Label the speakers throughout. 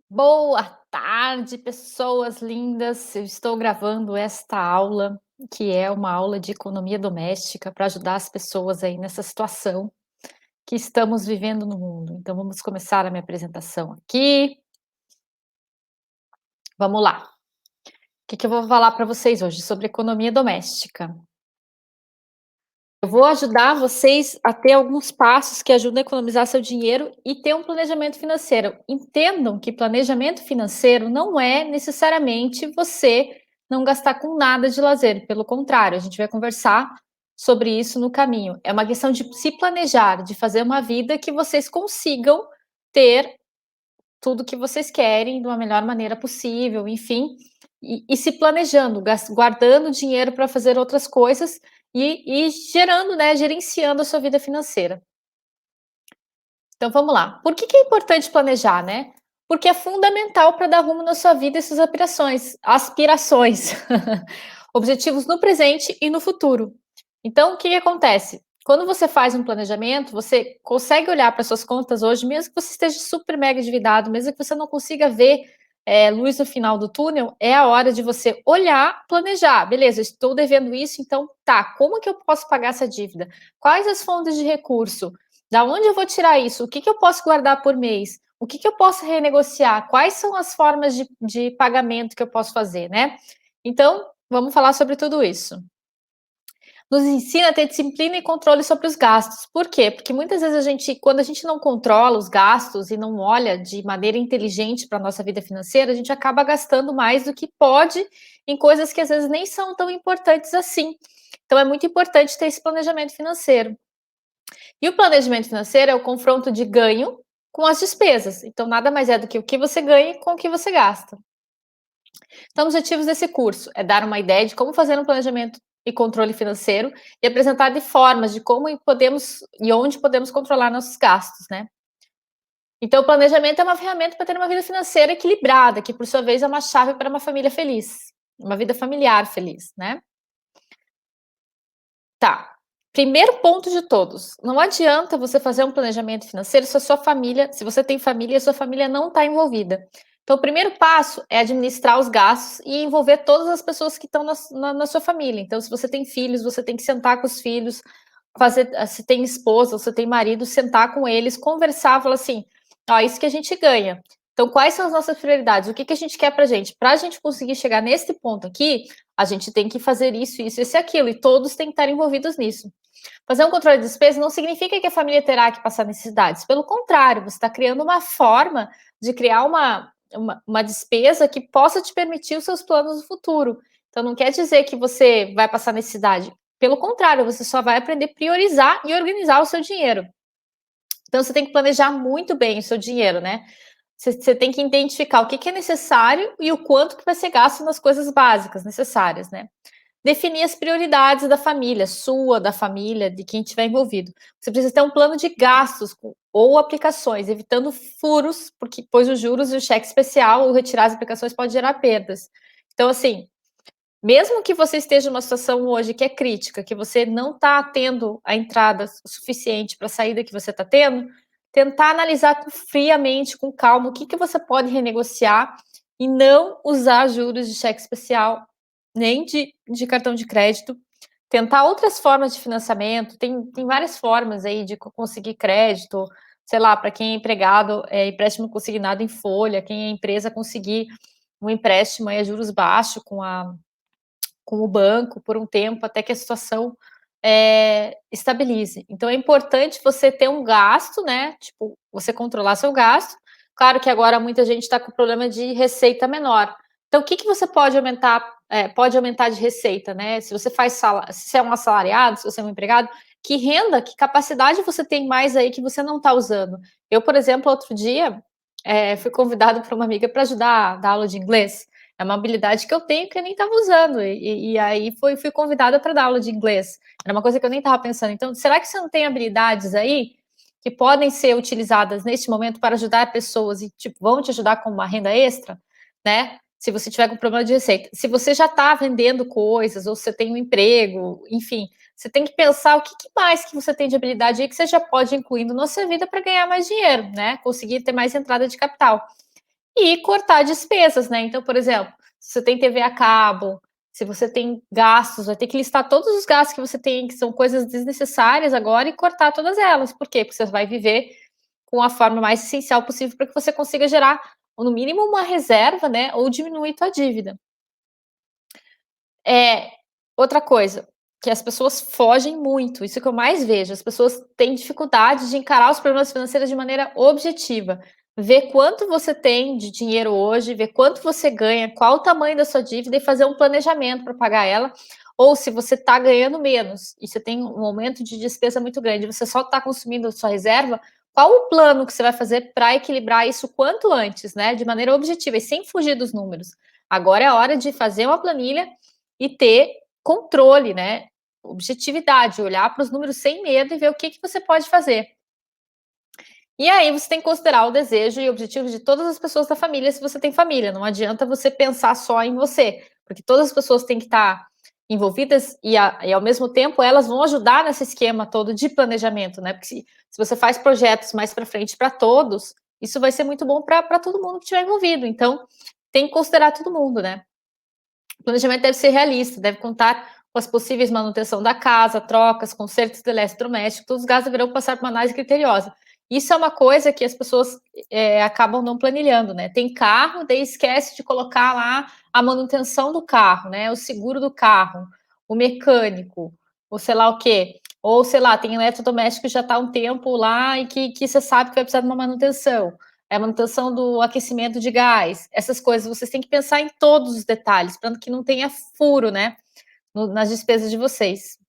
Speaker 1: Boa tarde, pessoas lindas. Eu estou gravando esta aula, que é uma aula de economia doméstica para ajudar as pessoas aí nessa situação que estamos vivendo no mundo. Então vamos começar a minha apresentação aqui. Vamos lá. O que eu vou falar para vocês hoje sobre economia doméstica? Eu vou ajudar vocês a ter alguns passos que ajudam a economizar seu dinheiro e ter um planejamento financeiro. Entendam que planejamento financeiro não é necessariamente você não gastar com nada de lazer, pelo contrário, a gente vai conversar sobre isso no caminho. É uma questão de se planejar, de fazer uma vida que vocês consigam ter tudo que vocês querem de uma melhor maneira possível, enfim, e se planejando, guardando dinheiro para fazer outras coisas e gerando, né, gerenciando a sua vida financeira. Então vamos lá. Por que é importante planejar, né? Porque é fundamental para dar rumo na sua vida e suas aspirações, objetivos no presente e no futuro. Então, o que acontece? Quando você faz um planejamento, você consegue olhar para suas contas hoje, mesmo que você esteja super mega endividado, mesmo que você não consiga ver luz no final do túnel, é a hora de você olhar, planejar. Beleza, estou devendo isso, então tá, como que eu posso pagar essa dívida? Quais as fontes de recurso? Da onde eu vou tirar isso? O que eu posso guardar por mês? O que eu posso renegociar? Quais são as formas de pagamento que eu posso fazer, né? Então, vamos falar sobre tudo isso. Nos ensina a ter disciplina e controle sobre os gastos. Por quê? Porque muitas vezes quando a gente não controla os gastos e não olha de maneira inteligente para a nossa vida financeira, a gente acaba gastando mais do que pode em coisas que às vezes nem são tão importantes assim. Então é muito importante ter esse planejamento financeiro. E o planejamento financeiro é o confronto de ganho com as despesas. Então nada mais é do que o que você ganha com o que você gasta. Então, os objetivos desse curso é dar uma ideia de como fazer um planejamento e controle financeiro e apresentar de formas de como podemos e onde podemos controlar nossos gastos, né? Então, o planejamento é uma ferramenta para ter uma vida financeira equilibrada, que por sua vez é uma chave para uma família feliz, uma vida familiar feliz, né? Tá. Primeiro ponto de todos, não adianta você fazer um planejamento financeiro se a sua família, se você tem família, a sua família não está envolvida. Então, o primeiro passo é administrar os gastos e envolver todas as pessoas que estão na sua família. Então, se você tem filhos, você tem que sentar com os filhos, fazer, se tem esposa, se tem marido, sentar com eles, conversar, falar assim: ó, isso que a gente ganha. Então, quais são as nossas prioridades? O que a gente quer pra gente? Para a gente conseguir chegar nesse ponto aqui, a gente tem que fazer isso, e aquilo, e todos têm que estar envolvidos nisso. Fazer um controle de despesas não significa que a família terá que passar necessidades. Pelo contrário, você está criando uma forma de criar uma despesa que possa te permitir os seus planos no futuro. Então, não quer dizer que você vai passar necessidade. Pelo contrário, você só vai aprender a priorizar e organizar o seu dinheiro. Então, você tem que planejar muito bem o seu dinheiro, né? Você tem que identificar o que é necessário e o quanto que vai ser gasto nas coisas básicas necessárias, né? Definir as prioridades da família, sua, da família, de quem estiver envolvido. Você precisa ter um plano de gastos ou aplicações, evitando furos, porque pois os juros e o cheque especial ou retirar as aplicações pode gerar perdas. Então, assim, mesmo que você esteja numa situação hoje que é crítica, que você não está tendo a entrada suficiente para a saída que você está tendo, tentar analisar friamente, com calma, o que você pode renegociar e não usar juros de cheque especial, nem de cartão de crédito. Tentar outras formas de financiamento, tem várias formas aí de conseguir crédito, sei lá, para quem é empregado, empréstimo consignado em folha, quem é empresa conseguir um empréstimo aí a juros baixos com o banco por um tempo até que a situação estabilize. Então é importante você ter um gasto, né? Tipo, você controlar seu gasto. Claro que agora muita gente está com problema de receita menor. Então, o que você pode aumentar? Pode aumentar de receita, né? Se você faz se você é um assalariado, se você é um empregado, que renda, que capacidade você tem mais aí que você não está usando? Eu, por exemplo, outro dia fui convidado por uma amiga para ajudar a dar aula de inglês. É uma habilidade que eu tenho que eu nem estava usando. E aí fui convidada para dar aula de inglês. Era uma coisa que eu nem estava pensando. Então, será que você não tem habilidades aí que podem ser utilizadas neste momento para ajudar pessoas e tipo, vão te ajudar com uma renda extra, né? Se você tiver com problema de receita. Se você já está vendendo coisas, ou você tem um emprego, enfim, você tem que pensar o que mais que você tem de habilidade aí que você já pode ir incluindo na sua vida para ganhar mais dinheiro, né? Conseguir ter mais entrada de capital. e cortar despesas, né. Então, por exemplo, se você tem TV a cabo, se você tem gastos, vai ter que listar todos os gastos que você tem, que são coisas desnecessárias agora, e cortar todas elas. Por quê? Porque você vai viver com a forma mais essencial possível para que você consiga gerar, no mínimo, uma reserva, né, ou diminuir tua dívida. É, outra coisa, que as pessoas fogem muito, isso que eu mais vejo, as pessoas têm dificuldade de encarar os problemas financeiros de maneira objetiva. Ver quanto você tem de dinheiro hoje, ver quanto você ganha, qual o tamanho da sua dívida e fazer um planejamento para pagar ela. Ou se você está ganhando menos e você tem um aumento de despesa muito grande, você só está consumindo sua reserva, qual o plano que você vai fazer para equilibrar isso quanto antes, né? De maneira objetiva e sem fugir dos números. Agora é a hora de fazer uma planilha e ter controle, né, objetividade, olhar para os números sem medo e ver o que que você pode fazer. E aí você tem que considerar o desejo e objetivos de todas as pessoas da família, se você tem família, não adianta você pensar só em você, porque todas as pessoas têm que estar envolvidas e ao mesmo tempo elas vão ajudar nesse esquema todo de planejamento, né, porque se você faz projetos mais para frente para todos, isso vai ser muito bom para todo mundo que estiver envolvido, então tem que considerar todo mundo, né. O planejamento deve ser realista, deve contar com as possíveis manutenção da casa, trocas, consertos de eletrodomésticos, todos os gastos deverão passar por uma análise criteriosa. Isso é uma coisa que as pessoas acabam não planilhando, né? Tem carro, daí esquece de colocar lá a manutenção do carro, né? O seguro do carro, o mecânico, ou sei lá o quê. Ou, sei lá, tem eletrodoméstico que já está há um tempo lá e que você sabe que vai precisar de uma manutenção. É a manutenção do aquecimento de gás, essas coisas, vocês têm que pensar em todos os detalhes, para que não tenha furo, né, nas despesas de vocês.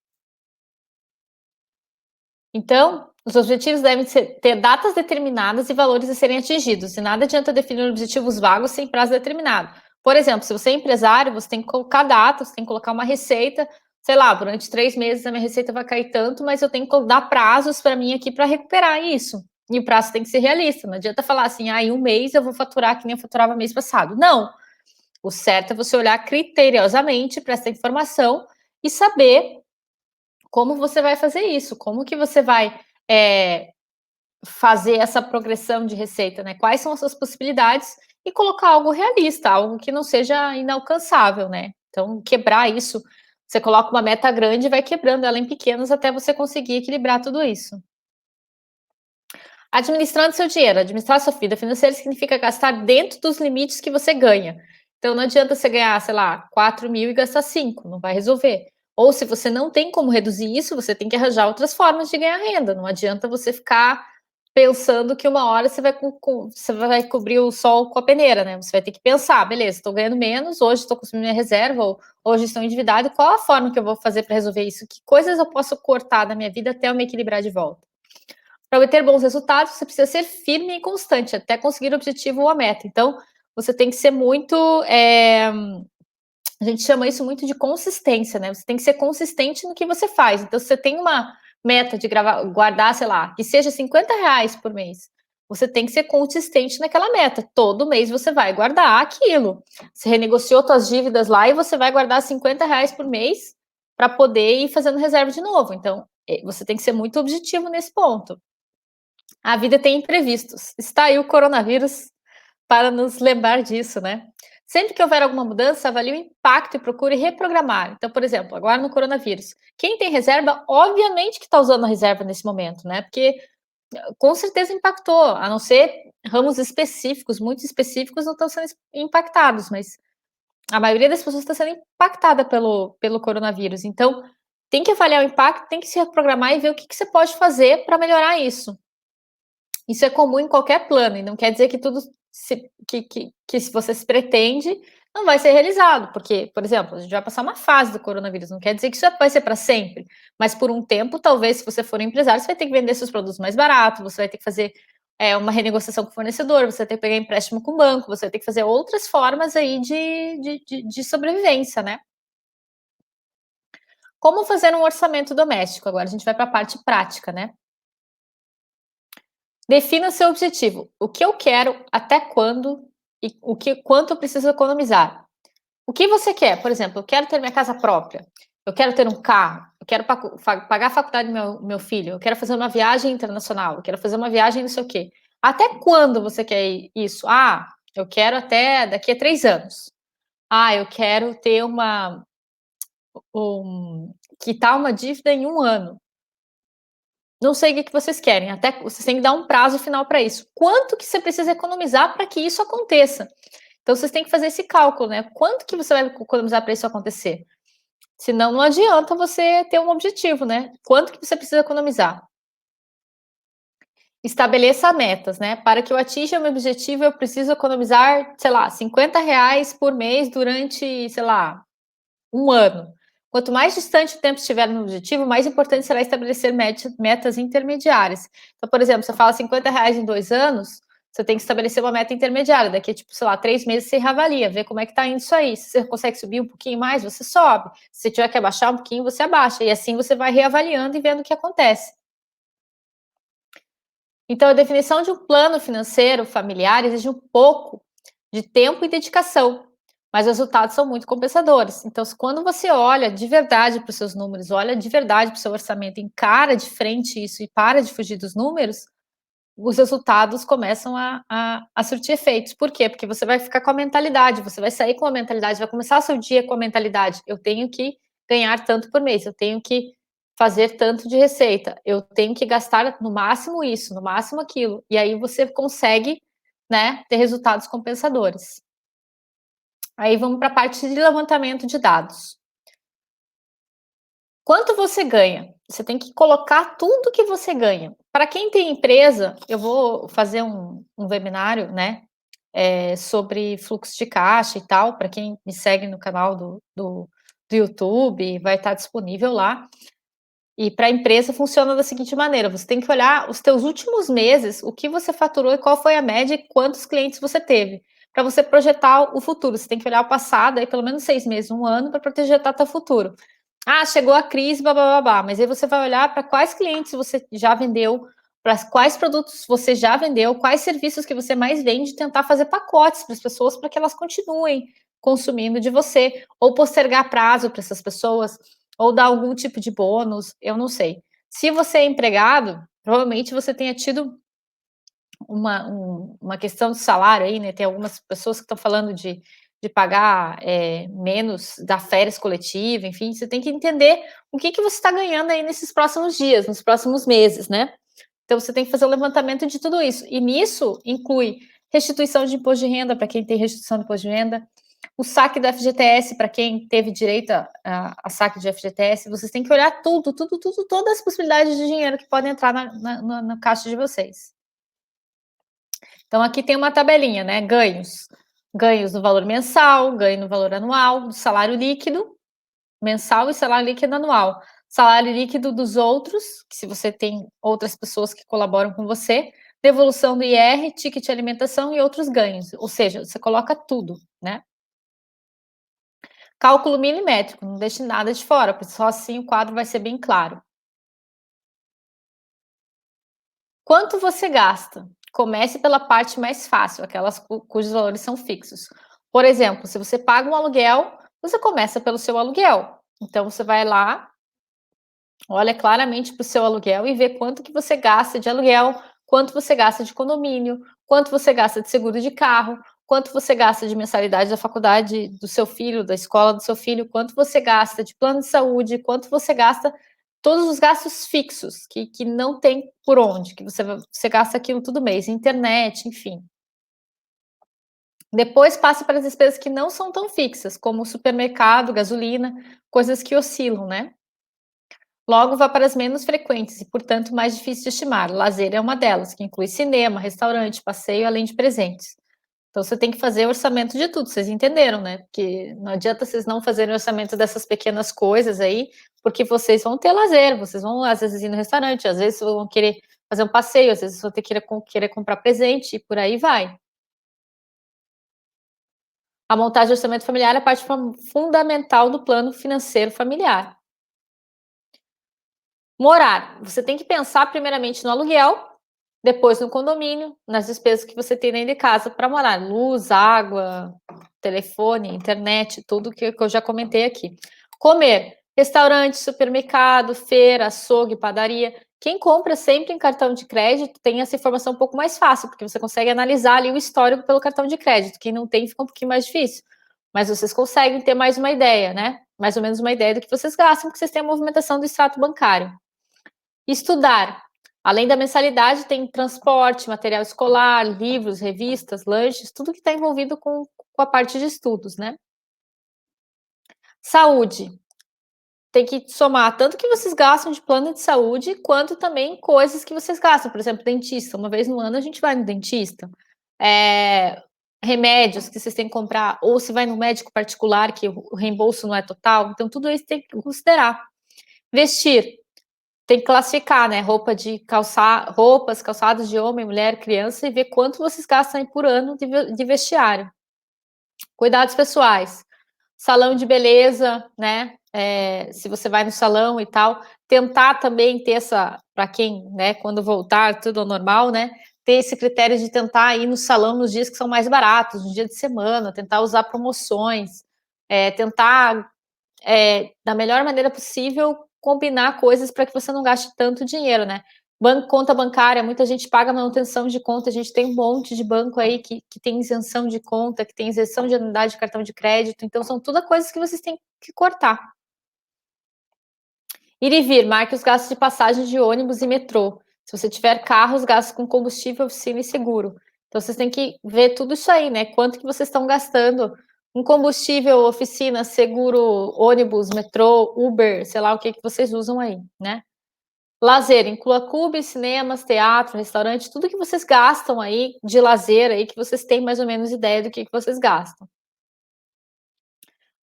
Speaker 1: Então, os objetivos devem ter datas determinadas e valores a serem atingidos, e nada adianta definir objetivos vagos sem prazo determinado. Por exemplo, se você é empresário, você tem que colocar datas, tem que colocar uma receita, sei lá, durante 3 meses a minha receita vai cair tanto, mas eu tenho que dar prazos para mim aqui para recuperar isso. E o prazo tem que ser realista, não adianta falar assim, em um mês eu vou faturar que nem eu faturava mês passado. Não, o certo é você olhar criteriosamente para essa informação e saber como você vai fazer isso, como que você vai é, fazer essa progressão de receita, né? Quais são as suas possibilidades e colocar algo realista, algo que não seja inalcançável, né? Então, quebrar isso, você coloca uma meta grande e vai quebrando ela em pequenos até você conseguir equilibrar tudo isso. Administrando seu dinheiro, administrar sua vida financeira significa gastar dentro dos limites que você ganha. Então não adianta você ganhar, sei lá, 4.000 e gastar 5, não vai resolver. Ou se você não tem como reduzir isso, você tem que arranjar outras formas de ganhar renda. Não adianta você ficar pensando que uma hora você vai cobrir o sol com a peneira, né? Você vai ter que pensar, beleza, estou ganhando menos, hoje estou consumindo minha reserva, ou hoje estou endividado, qual a forma que eu vou fazer para resolver isso? Que coisas eu posso cortar da minha vida até eu me equilibrar de volta? Para obter bons resultados, você precisa ser firme e constante até conseguir o objetivo ou a meta. Então, você tem que ser muito. A gente chama isso muito de consistência, né? Você tem que ser consistente no que você faz. Então, se você tem uma meta de guardar, sei lá, que seja R$ 50 por mês, você tem que ser consistente naquela meta. Todo mês você vai guardar aquilo. Você renegociou suas dívidas lá e você vai guardar R$ 50 por mês para poder ir fazendo reserva de novo. Então, você tem que ser muito objetivo nesse ponto. A vida tem imprevistos. Está aí o coronavírus para nos lembrar disso, né? Sempre que houver alguma mudança, avalie o impacto e procure reprogramar. Então, por exemplo, agora no coronavírus, quem tem reserva, obviamente que está usando a reserva nesse momento, né? Porque com certeza impactou, a não ser ramos específicos, muito específicos, não estão sendo impactados, mas a maioria das pessoas está sendo impactada pelo coronavírus. Então, tem que avaliar o impacto, tem que se reprogramar e ver o que você pode fazer para melhorar isso. Isso é comum em qualquer plano e não quer dizer que tudo se você se pretende, não vai ser realizado, porque, por exemplo, a gente vai passar uma fase do coronavírus, não quer dizer que isso vai ser para sempre, mas por um tempo, talvez, se você for um empresário, você vai ter que vender seus produtos mais barato, você vai ter que fazer uma renegociação com o fornecedor, você vai ter que pegar empréstimo com o banco, você vai ter que fazer outras formas aí de sobrevivência, né? Como fazer um orçamento doméstico? Agora a gente vai para a parte prática, né? Defina seu objetivo. O que eu quero, até quando e quanto eu preciso economizar. O que você quer? Por exemplo, eu quero ter minha casa própria, eu quero ter um carro, eu quero pagar a faculdade do meu filho, eu quero fazer uma viagem internacional, eu quero fazer uma viagem não sei o quê. Até quando você quer isso? eu quero até daqui a 3 anos. Ah, eu quero ter quitar uma dívida em 1 ano. Não sei o que que vocês querem, até vocês têm que dar um prazo final para isso. Quanto que você precisa economizar para que isso aconteça? Então vocês têm que fazer esse cálculo, né, quanto que você vai economizar para isso acontecer? Senão não adianta você ter um objetivo, né, quanto que você precisa economizar? Estabeleça metas, né, para que eu atinja meu objetivo eu preciso economizar, sei lá, R$ 50 por mês durante, sei lá, 1 ano. Quanto mais distante o tempo estiver no objetivo, mais importante será estabelecer metas intermediárias. Então, por exemplo, você fala R$ 50 em 2 anos, você tem que estabelecer uma meta intermediária. Daqui, tipo, sei lá, 3 meses você reavalia, vê como é que tá indo isso aí. Se você consegue subir um pouquinho mais, você sobe. Se você tiver que abaixar um pouquinho, você abaixa. E assim você vai reavaliando e vendo o que acontece. Então, a definição de um plano financeiro familiar exige um pouco de tempo e dedicação, mas os resultados são muito compensadores. Então, quando você olha de verdade para os seus números, olha de verdade para o seu orçamento, encara de frente isso e para de fugir dos números, os resultados começam a surtir efeitos. Por quê? Porque você vai ficar com a mentalidade, você vai sair com a mentalidade, vai começar o seu dia com a mentalidade: eu tenho que ganhar tanto por mês, eu tenho que fazer tanto de receita, eu tenho que gastar no máximo isso, no máximo aquilo. E aí você consegue, né, ter resultados compensadores. Aí vamos para a parte de levantamento de dados. Quanto você ganha? Você tem que colocar tudo que você ganha. Para quem tem empresa, eu vou fazer um webinário, né, sobre fluxo de caixa e tal, para quem me segue no canal do YouTube, vai estar disponível lá. E para a empresa funciona da seguinte maneira: você tem que olhar os teus últimos meses, o que você faturou e qual foi a média e quantos clientes você teve, para você projetar o futuro. Você tem que olhar o passado, aí pelo menos 6 meses, 1 ano, para projetar teu futuro. Ah, chegou a crise, blá-blá-blá-blá, mas aí você vai olhar para quais clientes você já vendeu, para quais produtos você já vendeu, quais serviços que você mais vende, tentar fazer pacotes para as pessoas, para que elas continuem consumindo de você, ou postergar prazo para essas pessoas, ou dar algum tipo de bônus, eu não sei. Se você é empregado, provavelmente você tenha tido uma questão de salário aí, né, tem algumas pessoas que estão falando de pagar, menos da férias coletiva, enfim, você tem que entender o que que você está ganhando aí nesses próximos dias, nos próximos meses, né. Então você tem que fazer o levantamento de tudo isso, e nisso inclui restituição de imposto de renda para quem tem restituição de imposto de renda, o saque do FGTS para quem teve direito a saque de FGTS, vocês têm que olhar tudo, tudo, tudo, todas as possibilidades de dinheiro que podem entrar na caixa de vocês. Então aqui tem uma tabelinha, né, ganhos. Ganhos no valor mensal, ganho no valor anual, do salário líquido mensal e salário líquido anual. Salário líquido dos outros, que se você tem outras pessoas que colaboram com você, devolução do IR, ticket de alimentação e outros ganhos, ou seja, você coloca tudo, né. Cálculo milimétrico, não deixe nada de fora, porque só assim o quadro vai ser bem claro. Quanto você gasta? Comece pela parte mais fácil, aquelas cujos valores são fixos. Por exemplo, se você paga um aluguel, você começa pelo seu aluguel. Então você vai lá, olha claramente para o seu aluguel e vê quanto que você gasta de aluguel, quanto você gasta de condomínio, quanto você gasta de seguro de carro, quanto você gasta de mensalidade da faculdade do seu filho, da escola do seu filho, quanto você gasta de plano de saúde, quanto você gasta todos os gastos fixos, que não tem por onde, que você gasta aquilo todo mês, internet, enfim. Depois passe para as despesas que não são tão fixas, como supermercado, gasolina, coisas que oscilam, né. Logo vá para as menos frequentes e, portanto, mais difíceis de estimar. Lazer é uma delas, que inclui cinema, restaurante, passeio, além de presentes. Então você tem que fazer orçamento de tudo, vocês entenderam, né? Porque não adianta vocês não fazerem orçamento dessas pequenas coisas aí, porque vocês vão ter lazer, vocês vão às vezes ir no restaurante, às vezes vão querer fazer um passeio, às vezes vão ter querer comprar presente e por aí vai. A montagem do orçamento familiar é a parte fundamental do plano financeiro familiar. Morar, você tem que pensar primeiramente no aluguel, depois no condomínio, nas despesas que você tem dentro de casa para morar, luz, água, telefone, internet, tudo que eu já comentei aqui. Comer, Restaurante, supermercado, feira, açougue, padaria. Quem compra sempre em cartão de crédito tem essa informação um pouco mais fácil, porque você consegue analisar ali o histórico pelo cartão de crédito. Quem não tem fica um pouquinho mais difícil. Mas vocês conseguem ter mais uma ideia, né? Mais ou menos uma ideia do que vocês gastam, porque vocês têm a movimentação do extrato bancário. Estudar. Além da mensalidade, tem transporte, material escolar, livros, revistas, lanches, tudo que está envolvido com a parte de estudos, né? Saúde. Tem que somar tanto que vocês gastam de plano de saúde, quanto também coisas que vocês gastam, por exemplo, dentista, uma vez no ano a gente vai no dentista. Remédios que vocês têm que comprar, ou se vai no médico particular, que o reembolso não é total, então tudo isso tem que considerar. Vestir, tem que classificar, né, roupas, calçados de homem, mulher, criança, e ver quanto vocês gastam aí por ano de vestiário. Cuidados pessoais, salão de beleza, né, se você vai no salão e tal, tentar também ter para quem, né, quando voltar tudo ao normal, né, ter esse critério de tentar ir no salão nos dias que são mais baratos, no dia de semana, tentar usar promoções, tentar, da melhor maneira possível, combinar coisas para que você não gaste tanto dinheiro, né. Conta bancária, muita gente paga manutenção de conta, a gente tem um monte de banco aí que tem isenção de conta, que tem isenção de anuidade de cartão de crédito, então são tudo coisas que vocês têm que cortar. Ir e vir, marque os gastos de passagem de ônibus e metrô. Se você tiver carros, gastos com combustível, oficina e seguro. Então vocês têm que ver tudo isso aí, né? Quanto que vocês estão gastando com combustível, oficina, seguro, ônibus, metrô, Uber, sei lá o que vocês usam aí, né? Lazer, inclua clubes, cinemas, teatro, restaurante, tudo que vocês gastam aí de lazer aí, que vocês têm mais ou menos ideia do que vocês gastam.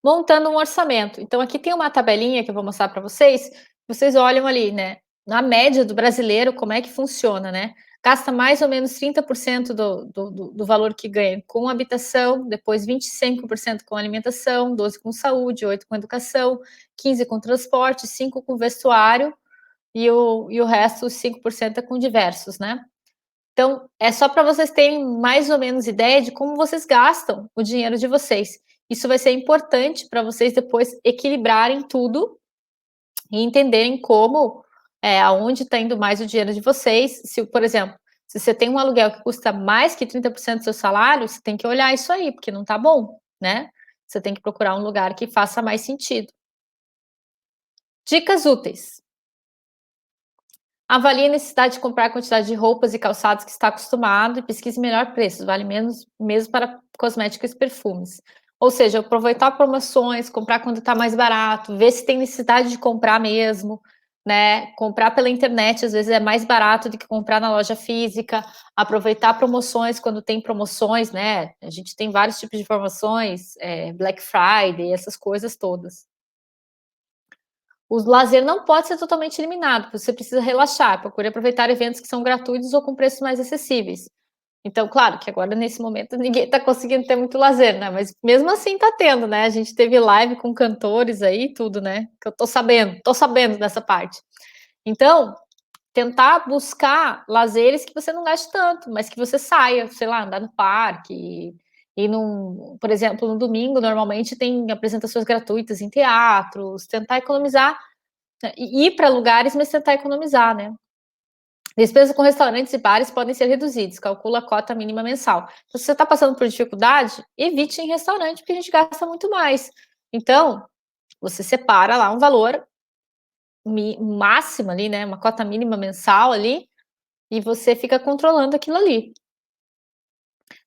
Speaker 1: Montando um orçamento. Então aqui tem uma tabelinha que eu vou mostrar para vocês, vocês olham ali, né, na média do brasileiro como é que funciona, né. Gasta mais ou menos 30% do valor que ganha com habitação, depois 25% com alimentação, 12 com saúde, 8 com educação, 15 com transporte, 5 com vestuário, e o resto, os 5% é com diversos, né. Então, é só para vocês terem mais ou menos ideia de como vocês gastam o dinheiro de vocês. Isso vai ser importante para vocês depois equilibrarem tudo e entenderem como, aonde está indo mais o dinheiro de vocês. Se, por exemplo, se você tem um aluguel que custa mais que 30% do seu salário, você tem que olhar isso aí, porque não está bom, né? Você tem que procurar um lugar que faça mais sentido. Dicas úteis. Avalie a necessidade de comprar a quantidade de roupas e calçados que está acostumado e pesquise melhor preços, vale menos mesmo para cosméticos e perfumes. Ou seja, aproveitar promoções, comprar quando está mais barato, ver se tem necessidade de comprar mesmo, né? Comprar pela internet às vezes é mais barato do que comprar na loja física. Aproveitar promoções quando tem promoções, né? A gente tem vários tipos de promoções, Black Friday, essas coisas todas. O lazer não pode ser totalmente eliminado, você precisa relaxar, procure aproveitar eventos que são gratuitos ou com preços mais acessíveis. Então, claro que agora nesse momento ninguém está conseguindo ter muito lazer, né, mas mesmo assim está tendo, né, a gente teve live com cantores aí tudo, né, que eu tô sabendo dessa parte. Então, tentar buscar lazeres que você não gaste tanto, mas que você saia, sei lá, andar no parque, ir por exemplo, no domingo normalmente tem apresentações gratuitas em teatros, tentar economizar ir para lugares, mas tentar economizar, né. Despesas com restaurantes e bares podem ser reduzidos, calcula a cota mínima mensal. Se você está passando por dificuldade, evite em restaurante, porque a gente gasta muito mais. Então, você separa lá um valor máximo ali, né, uma cota mínima mensal ali, e você fica controlando aquilo ali.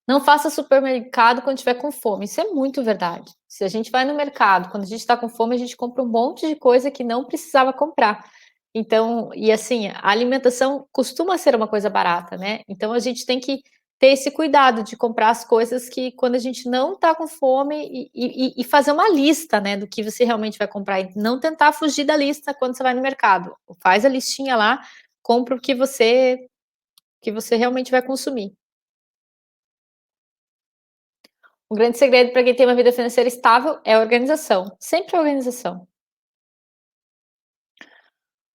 Speaker 1: Não faça supermercado quando estiver com fome, isso é muito verdade. Se a gente vai no mercado, quando a gente está com fome, a gente compra um monte de coisa que não precisava comprar. Então, e assim, a alimentação costuma ser uma coisa barata, né? Então a gente tem que ter esse cuidado de comprar as coisas que quando a gente não está com fome e fazer uma lista, né, do que você realmente vai comprar e não tentar fugir da lista quando você vai no mercado. Faz a listinha lá, compra o que você realmente vai consumir. O grande segredo para quem tem uma vida financeira estável é a organização, sempre a organização.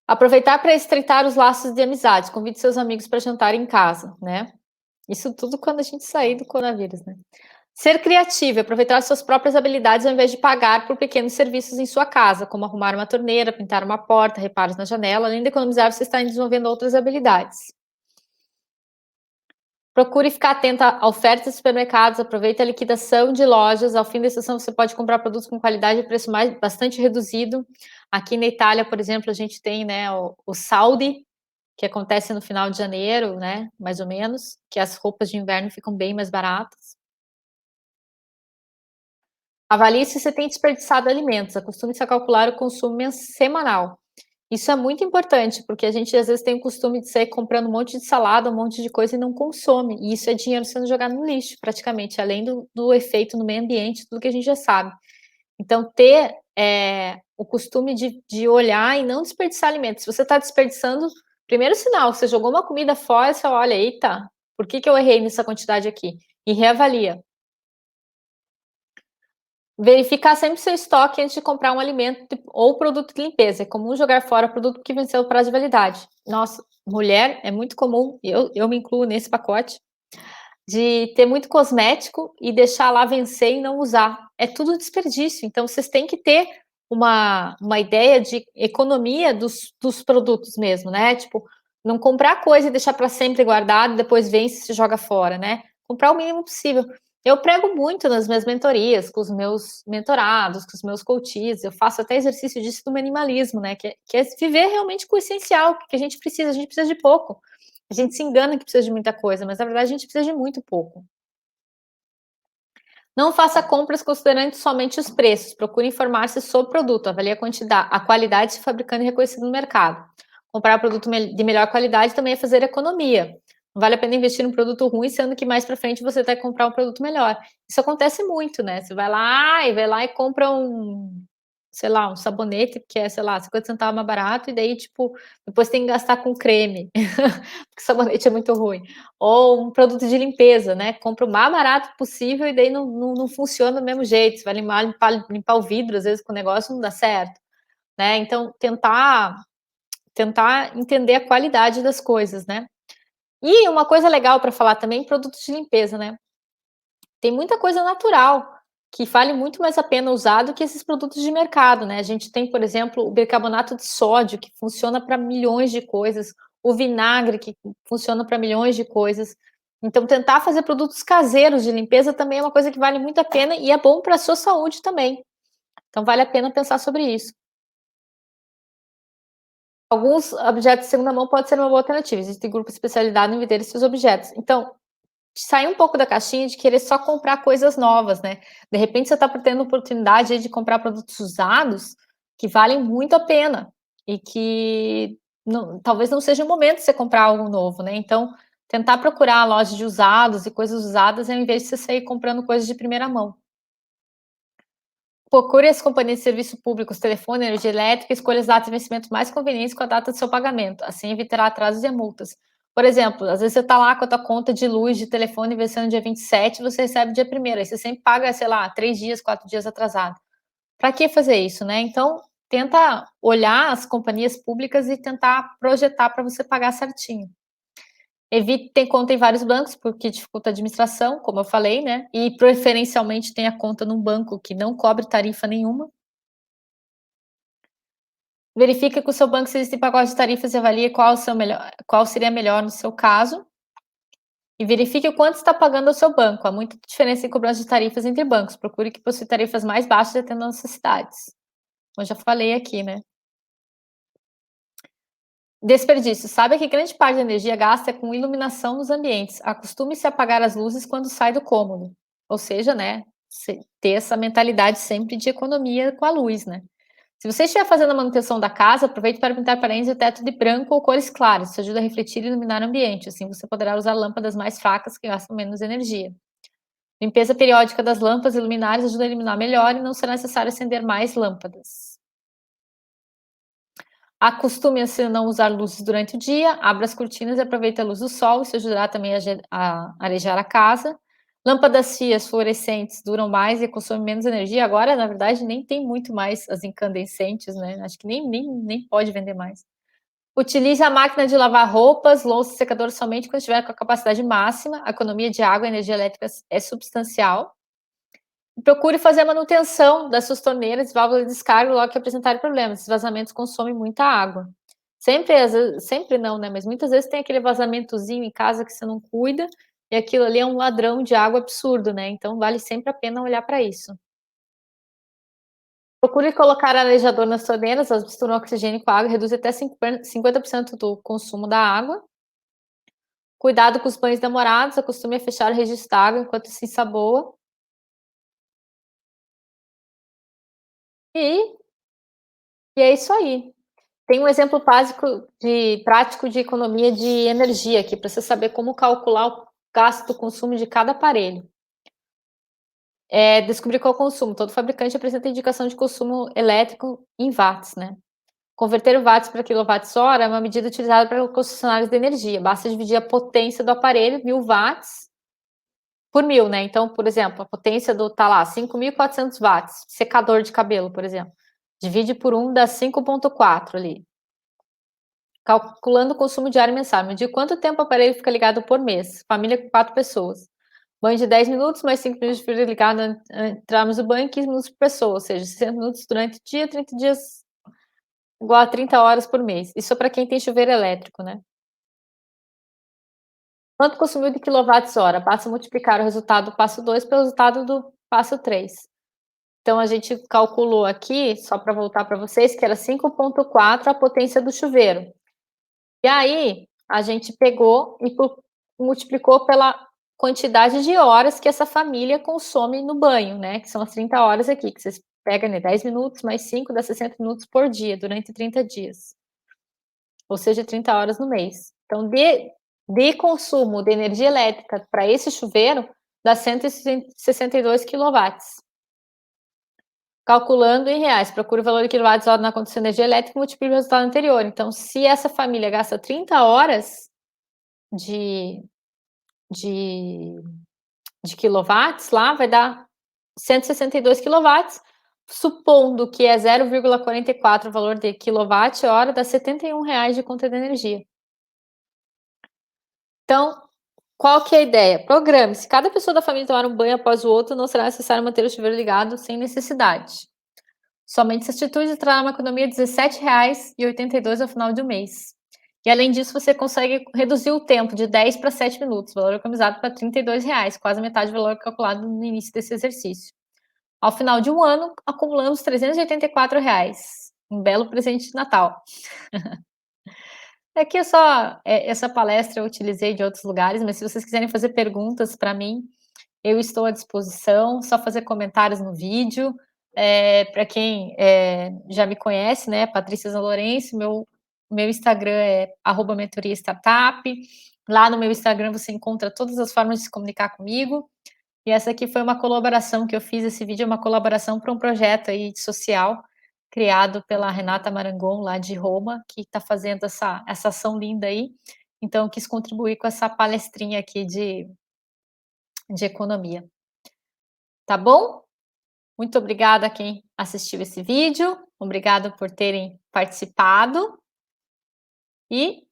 Speaker 1: Aproveitar para estreitar os laços de amizade, convide seus amigos para jantar em casa, né. Isso tudo quando a gente sair do coronavírus, né. Ser criativo e aproveitar suas próprias habilidades ao invés de pagar por pequenos serviços em sua casa, como arrumar uma torneira, pintar uma porta, reparos na janela. Além de economizar, você está desenvolvendo outras habilidades. Procure ficar atenta a ofertas de supermercados, aproveite a liquidação de lojas. Ao fim da sessão, você pode comprar produtos com qualidade e preço bastante reduzido. Aqui na Itália, por exemplo, a gente tem, né, o Saldi, que acontece no final de janeiro, né, mais ou menos, que as roupas de inverno ficam bem mais baratas. Avalie se você tem desperdiçado alimentos, acostume-se a calcular o consumo semanal. Isso é muito importante, porque a gente às vezes tem o costume de sair comprando um monte de salada, um monte de coisa e não consome, e isso é dinheiro sendo jogado no lixo praticamente, além do efeito no meio ambiente, tudo que a gente já sabe. Então ter, o costume de olhar e não desperdiçar alimentos. Se você está desperdiçando, primeiro sinal, você jogou uma comida fora, você olha: "Eita, por que que eu errei nessa quantidade aqui?" E reavalia. Verificar sempre seu estoque antes de comprar um alimento ou produto de limpeza. É comum jogar fora produto que venceu o prazo de validade. Nossa, mulher é muito comum, eu me incluo nesse pacote, de ter muito cosmético e deixar lá vencer e não usar. É tudo desperdício. Então, vocês têm que ter uma ideia de economia dos produtos mesmo, né? Tipo, não comprar coisa e deixar para sempre guardado, depois vence e se joga fora, né? Comprar o mínimo possível. Eu prego muito nas minhas mentorias, com os meus mentorados, com os meus coaches, eu faço até exercício disso do minimalismo, né? Que é viver realmente com o essencial, que a gente precisa de pouco. A gente se engana que precisa de muita coisa, mas na verdade a gente precisa de muito pouco. Não faça compras considerando somente os preços. Procure informar-se sobre o produto, avalie a quantidade, a qualidade se fabricando e reconhecido no mercado. Comprar produto de melhor qualidade também é fazer economia. Não vale a pena investir num produto ruim, sendo que mais para frente você vai comprar um produto melhor. Isso acontece muito, né? Você vai lá e compra sei lá, um sabonete que é, sei lá, 50 centavos mais barato, e daí, tipo, depois tem que gastar com creme, porque o sabonete é muito ruim. Ou um produto de limpeza, né? Compra o mais barato possível e daí não funciona do mesmo jeito. Você vai limpar o vidro, às vezes com o negócio não dá certo, né? Então, tentar entender a qualidade das coisas, né? E uma coisa legal para falar também, produtos de limpeza, né? Tem muita coisa natural, que vale muito mais a pena usar do que esses produtos de mercado, né. A gente tem, por exemplo, o bicarbonato de sódio, que funciona para milhões de coisas, o vinagre, que funciona para milhões de coisas. Então tentar fazer produtos caseiros de limpeza também é uma coisa que vale muito a pena e é bom para a sua saúde também. Então vale a pena pensar sobre isso. Alguns objetos de segunda mão pode ser uma boa alternativa, existem grupos especializados em vender esses objetos. Então, sair um pouco da caixinha de querer só comprar coisas novas, né. De repente você está tendo oportunidade aí de comprar produtos usados, que valem muito a pena, e que talvez não seja o momento de você comprar algo novo, né. Então, tentar procurar a loja de usados e coisas usadas, ao invés de você sair comprando coisas de primeira mão. Procure as companhias de serviço públicos, telefone, energia elétrica, escolha as datas de vencimento mais convenientes com a data do seu pagamento, assim evitará atrasos e multas. Por exemplo, às vezes você está lá com a tua conta de luz, de telefone vencendo dia 27, você recebe dia 1º, aí você sempre paga, sei lá, 3 dias, 4 dias atrasado. Para que fazer isso, né? Então, tenta olhar as companhias públicas e tentar projetar para você pagar certinho. Evite ter conta em vários bancos, porque dificulta a administração, como eu falei, né, e preferencialmente tenha conta num banco que não cobre tarifa nenhuma. Verifique com o seu banco se existem pacotes de tarifas e avalie qual seria melhor no seu caso. E verifique o quanto está pagando ao seu banco. Há muita diferença em cobrança de tarifas entre bancos. Procure que possui tarifas mais baixas atendendo às necessidades. Como eu já falei aqui, né. Desperdício. Saiba que grande parte da energia gasta é com iluminação nos ambientes. Acostume-se a apagar as luzes quando sai do cômodo. Ou seja, né, ter essa mentalidade sempre de economia com a luz, né. Se você estiver fazendo a manutenção da casa, aproveite para pintar paredes e teto de branco ou cores claras. Isso ajuda a refletir e iluminar o ambiente. Assim você poderá usar lâmpadas mais fracas que gastam menos energia. Limpeza periódica das lâmpadas e luminárias ajuda a iluminar melhor e não será necessário acender mais lâmpadas. Acostume-se a não usar luzes durante o dia, abra as cortinas e aproveite a luz do sol, isso ajudará também a arejar a casa. Lâmpadas fias fluorescentes duram mais e consomem menos energia. Agora, na verdade, nem tem muito mais as incandescentes, né? Acho que nem pode vender mais. Utilize a máquina de lavar roupas, louça e secador somente quando estiver com a capacidade máxima. A economia de água e energia elétrica é substancial. Procure fazer a manutenção das suas torneiras e válvulas de descarga logo que apresentarem problemas. Esses vazamentos consomem muita água. Sempre, às vezes, sempre não, né? Mas muitas vezes tem aquele vazamentozinho em casa que você não cuida e aquilo ali é um ladrão de água absurdo, né? Então vale sempre a pena olhar para isso. Procure colocar arejador nas torneiras, elas misturam oxigênio com água, reduz até 50% do consumo da água. Cuidado com os banhos demorados, acostume a fechar o registro da água enquanto se ensaboa. E, e é isso aí. Tem um exemplo prático de economia de energia aqui, para você saber como calcular o gasto do consumo de cada aparelho. Descobrir qual é o consumo. Todo fabricante apresenta indicação de consumo elétrico em watts, né? Converter o watts para quilowatts-hora é uma medida utilizada para concessionários de energia. Basta dividir a potência do aparelho, 1000 watts, por 1000, né? Então, por exemplo, a potência tá lá, 5.400 watts, secador de cabelo, por exemplo. Divide por 1, dá 5,4 ali. Calculando o consumo diário mensal. Medir quanto tempo o aparelho fica ligado por mês. Família com 4 pessoas. Banho de 10 minutos, mais 5 minutos de frio ligado, entramos no banho, 15 minutos por pessoa, ou seja, 60 minutos durante o dia, 30 dias, igual a 30 horas por mês. Isso para quem tem chuveiro elétrico, né? Quanto consumiu de quilowatts-hora? Basta multiplicar o resultado do passo 2 pelo resultado do passo 3. Então, a gente calculou aqui, só para voltar para vocês, que era 5,4 a potência do chuveiro. E aí, a gente pegou e multiplicou pela quantidade de horas que essa família consome no banho, né? Que são as 30 horas aqui, que vocês pegam, né, 10 minutos mais 5 dá 60 minutos por dia, durante 30 dias. Ou seja, 30 horas no mês. Então, de consumo de energia elétrica para esse chuveiro, dá 162 quilowatts. Calculando em reais, procure o valor de quilowatts-hora na conta de energia elétrica e multiplique o resultado anterior. Então, se essa família gasta 30 horas de, de, de quilowatts lá, vai dar 162 quilowatts, supondo que é 0,44 o valor de quilowatt-hora, dá R$ 71 de conta de energia. Então, qual que é a ideia? Programe. Se cada pessoa da família tomar um banho após o outro, não será necessário manter o chuveiro ligado sem necessidade. Somente essa atitude trará uma economia de R$ 17,82 ao final do mês. E além disso, você consegue reduzir o tempo de 10 para 7 minutos, valor economizado para R$ 32, quase metade do valor calculado no início desse exercício. Ao final de um ano, acumulamos R$ 384, um belo presente de Natal. Aqui é só essa palestra eu utilizei de outros lugares, mas se vocês quiserem fazer perguntas para mim, eu estou à disposição, só fazer comentários no vídeo. Para quem já me conhece, né, Patrícia Zanorense, meu Instagram é @mentoriastartup. Lá no meu Instagram você encontra todas as formas de se comunicar comigo. E essa aqui foi uma colaboração que eu fiz, esse vídeo é uma colaboração para um projeto aí social, criado pela Renata Marangon, lá de Roma, que está fazendo essa ação linda aí. Então eu quis contribuir com essa palestrinha aqui de economia. Tá bom? Muito obrigada a quem assistiu esse vídeo, obrigado por terem participado e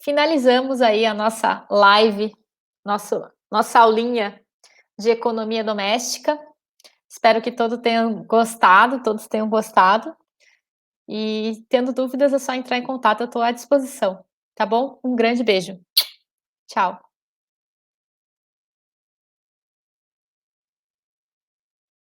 Speaker 1: finalizamos aí a nossa live, nossa aulinha de economia doméstica. Espero que todos tenham gostado e tendo dúvidas é só entrar em contato, eu estou à disposição, tá bom? Um grande beijo. Tchau.